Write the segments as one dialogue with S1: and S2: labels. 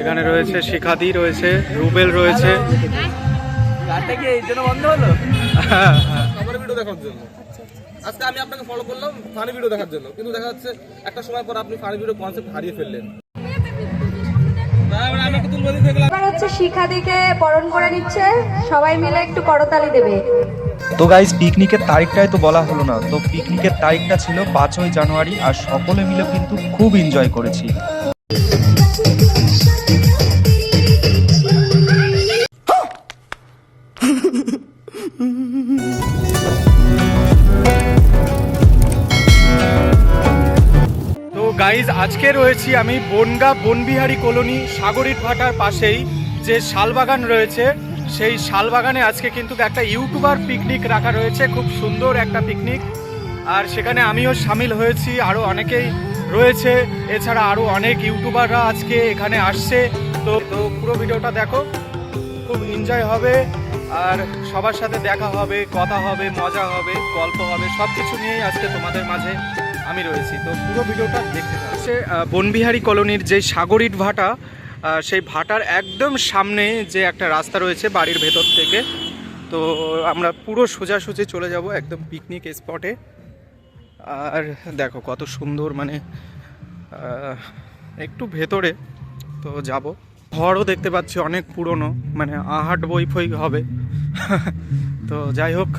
S1: এখানে রয়েছে শিখাদি, রয়েছে রুবেল, রয়েছে।
S2: গানটা কি এই জন্য বন্ধ হলো?
S3: আমার ভিডিও দেখার জন্য। আজকে আমি আপনাকে ফলো করলাম ফানি ভিডিও দেখার জন্য, কিন্তু দেখা যাচ্ছে একটা সময় পর আপনি ফানি ভিডিও কনসেপ্ট হারিয়ে ফেললেন।
S4: এবার হচ্ছে শিখাদিকে বরণ করে নিচ্ছে, সবাই মিলে একটু করতালি দেবে।
S5: তো গাইজ পিকনিকের তারিখটাই তো বলা হলো না। তো পিকনিকের তারিখটা ছিল 5ই জানুয়ারি, আর সকলে মিলে কিন্তু খুব এনজয় করেছি।
S1: তো গাইজ আজকে রয়েছি আমি বনগাঁ বনবিহারী কলোনি সাগরিত ভাটার পাশেই যে শালবাগান রয়েছে, সেই শালবাগানে আজকে কিন্তু একটা ইউটিউবার পিকনিক রাখা রয়েছে, খুব সুন্দর একটা পিকনিক। আর সেখানে আমিও সামিল হয়েছি, আরও অনেকেই রয়েছে, এছাড়া আরও অনেক ইউটিউবাররা আজকে এখানে আসছে। তো পুরো ভিডিওটা দেখো, খুব এনজয় হবে আর সবার সাথে দেখা হবে, কথা হবে, মজা হবে, গল্প হবে, সব কিছু নিয়েই আজকে তোমাদের মাঝে আমি রয়েছি। তো পুরো ভিডিওটা দেখতে থাকছে। বনবিহারী কলোনির যে সাগরিত ভাটা, সেই ভাটার একদম সামনে যে একটা রাস্তা রয়েছে বাড়ির ভেতর থেকে, তো আমরা পুরো সোজাসুজি চলে যাব একদম পিকনিক স্পটে। আর দেখো কত সুন্দর, মানে একটু ভেতরে তো যাব। ঘরও দেখতে পাচ্ছি অনেক পুরনো, মানে আহাট বই ফই হবে। তো যাই হোক,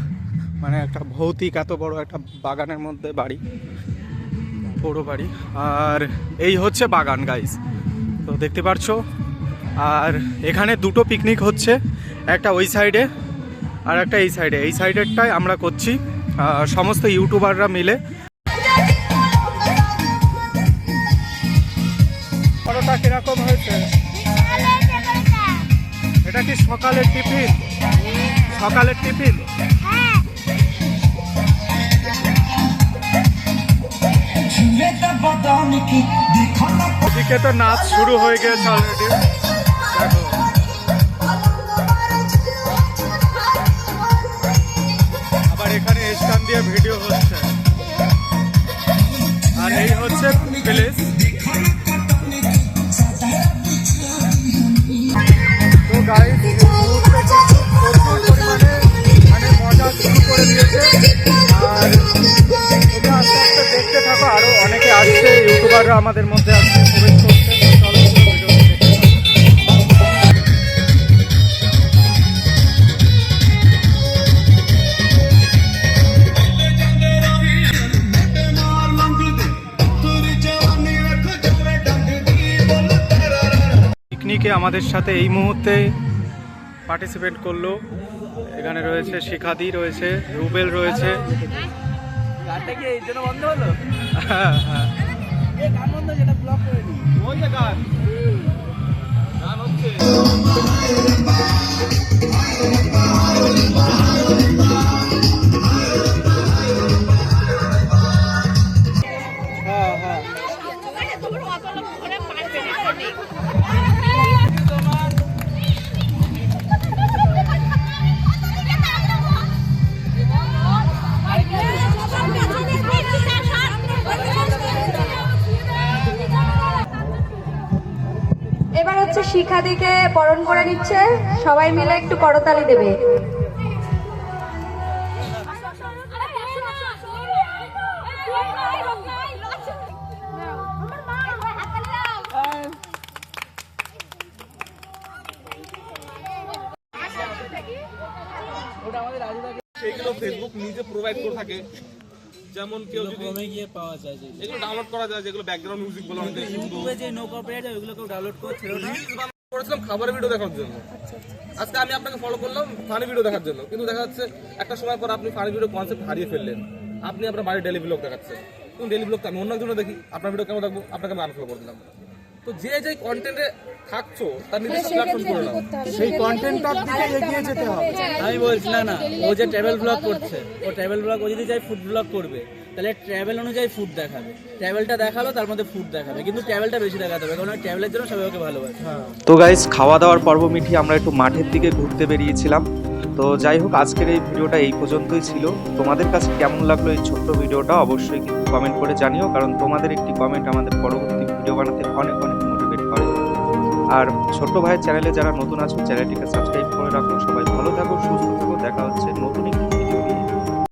S1: মানে একটা ভৌতিক এত বড় একটা বাগানের মধ্যে বাড়ি, বড় বাড়ি। আর এই হচ্ছে বাগান গাইস, তো দেখতে পারছো। আর এখানে দুটো পিকনিক হচ্ছে, একটা ওই সাইডে আর একটা এই সাইডে। এই সাইডেরটাই আমরা করছি সমস্ত ইউটিউবাররা মিলে। পরোটা কিরকম হয়েছে? এটা কি সকালের টিফিন? সকালের টিফিন? এদিকে তো নাচ শুরু হয়ে গেছে অলরেডি, দেখো। আবার এখানে স্ট্যান্ড দিয়ে ভিডিও হচ্ছে। আর এই হচ্ছে প্লেস। তো গাইস প্রচুর পরিমাণে মানে মজা শুরু করে দিয়েছে। আর তোমরা আস্তে আস্তে দেখতে থাকো, আরো অনেকে আসছে, ইউটিউবাররা আমাদের মধ্যে আসছে, প্রবেশ করছে। চলো পুরো ভিডিও দেখতে থাকো। পিকনিকে আমাদের সাথে এই মুহূর্তে পার্টিসিপেট করলো, এখানে রয়েছে শিখাদি, রয়েছে রুবেল, রয়েছে।
S2: গানটা কি এই জন্য বন্ধ হলো?
S1: হ্যাঁ হ্যাঁ,
S2: এই গান বন্ধ, যেটা ব্লক করে দিই।
S3: ওই যে গান হচ্ছে।
S1: হ্যাঁ হ্যাঁ।
S4: এবার হচ্ছে শিখাদিকে বরণ করে নিচ্ছে, সবাই মিলে একটু করতালি দেবে।
S3: সেইগুলো ফেসবুক নিজে প্রোভাইড করে থাকে, যেমন কেউ যদি
S2: কমে গিয়ে পাওয়া যায়,
S3: এগুলো ডাউনলোড করা যায়, যেগুলো ব্যাকগ্রাউন্ড মিউজিক বলে অনেক
S2: ইউটিউবে যে নো কপিরাইট ওগুলো কেউ ডাউনলোড করছিল না।
S3: করেছিলাম খাবারের ভিডিও দেখার জন্য। আজকে আমি আপনাকে ফলো করলাম ফানি ভিডিও দেখার জন্য, কিন্তু দেখা যাচ্ছে একটা সময় পর আপনি ফানি ভিডিও কনসেপ্ট হারিয়ে ফেললেন। আপনি আপনার বাড়ির ডেলি ব্লগ দেখাচ্ছেন, কিন্তু ডেলি ব্লগ তো আমি অন্য একজনে দেখি, আপনার ভিডিও কেন দেখবো? আপনাকে আমি আনফলো করে দিলাম। তো যে যে কন্টেন্টে থাকছো তার নিজস্ব প্ল্যাটফর্ম করে নাও,
S1: সেই কন্টেন্টটার দিকে এগিয়ে যেতে হবে।
S2: আমি বলছি না, ও যে ট্রাভেল ব্লগ করছে, ও ট্রাভেল ব্লগ, ও যদি চাই ফুড ব্লগ করবে, তাহলে ট্রাভেল অনুযায়ী ফুড দেখাবে। ট্রাভেলটা দেখালো, তার মধ্যে ফুড দেখাবে, কিন্তু ট্রাভেলটা বেশি দেখাতে হবে, কারণ ট্রাভেলের জন্য সবাই ওকে ভালোবাসে।
S5: তো গাইজ খাওয়া দাওয়ার পর্ব মিটিয়ে আমরা একটু মাঠের দিকে ঘুরতে বেরিয়েছিলাম। তো যাই হোক, আজকের এই ভিডিওটা এই পর্যন্তই ছিল। তোমাদের কাছে কেমন লাগলো এই ছোট্ট ভিডিওটা অবশ্যই কিন্তু কমেন্ট করে জানিও, কারণ তোমাদের একটি কমেন্ট আমাদের পরবর্তী ভিডিও বানাতে অনেক অনেক মোটিভেট করে। আর ছোট্ট ভাইয়ের চ্যানেলে যারা নতুন আছো চ্যানেলটিকে সাবস্ক্রাইব করে রাখো। সবাই ভালো থাকো, সুস্থ থাকো, দেখা